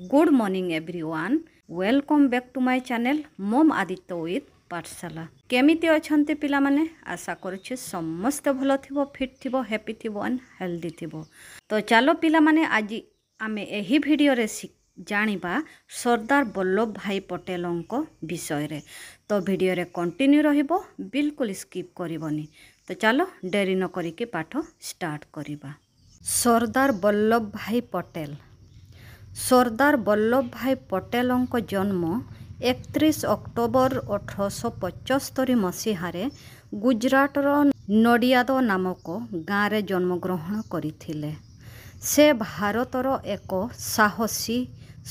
Good morning everyone. Welcome back to my channel Mom Aditya with पाठशाला। केमिति अछंती पिला माने आशा करुछि समस्त भलो थिबो, फिट थिबो, हैप्पी थिबो एंड हेल्दी थिबो। तो चलो पिला माने आज आमे एही वीडियो रे जानिबा सरदार वल्लभ भाई पटेलंको विषय रे। तो वीडियो रे कंटिन्यू रहिबो, बिल्कुल स्किप करिवनी। तो चलो देरी न करिके पाठ स्टार्ट करिबा। सरदार वल्लभ भाई पटेल। सरदार वल्लभ भाई पटेलंको जन्म 31 अक्टोबर 1875 मसीहारे गुजरातर नडियाद नामक गाँव में जन्मग्रहण करथिले। से भारतर एक साहसी,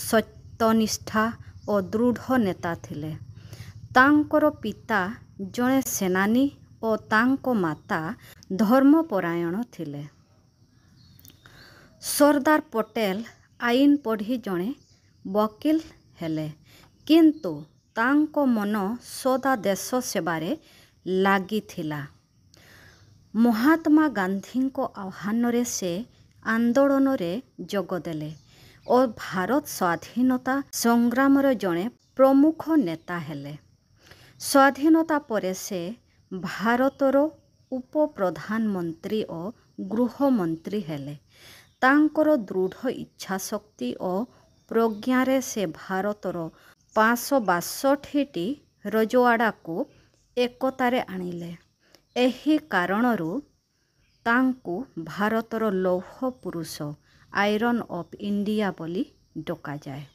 सत्यनिष्ठा और दृढ़ नेता थिले। तांकर पिता जड़े सेनानी और तांको माता धर्मपरायण थिले। सरदार पटेल आईन पढ़ी जड़े वकील हेले, किंतु तांको मन सदा देश सेवारे लागी थिला। महात्मा गांधी को आह्वान रे से आंदोलन रे जोगदेले और भारत स्वाधीनता संग्राम रे जड़े प्रमुख नेता हेले। स्वाधीनता परे से भारतर उप प्रधानमंत्री और गृहमंत्री हेले। तांकर दृढ़ इच्छा शक्ति और प्रज्ञारे से भारतर 562टी रजवाड़ा को एकतारे आनिले। एही कारणरू तांकु भारतर लौह पुरुष, आयरन ऑफ इंडिया बोली डका जाए।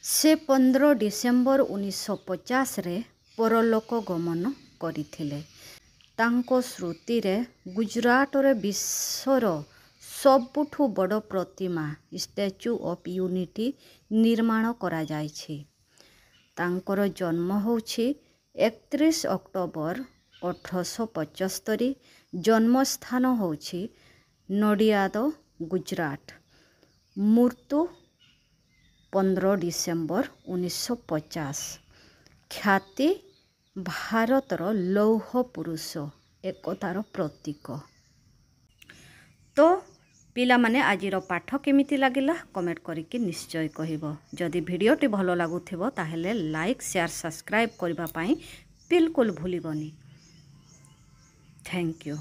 से 15 डिसेम्बर 1950 रे परलोक गमन करथिले। तांको स्मृति रे गुजरात रे विश्वर सबुठु बड़ प्रतिमा स्टैच्यू ऑफ यूनिटी निर्माण करा जायछि। तांकर जन्म होछि 31 अक्टोबर 1875। जन्मस्थान होछि नडियाद, गुजरात। मृत्यु 15 डिसेम्बर 1950। ख्याति भारतर लौह पुरुष, एकतार प्रतीक। तो पिला माने आजिर पाठ केमिति लागिला कमेंट करके निश्चय कहिबो। जदि वीडियोटी भलो लागुथिबो ताहेले लाइक, शेयर, सब्सक्राइब करबा पई बिल्कुल भूलिबनी। Thank you.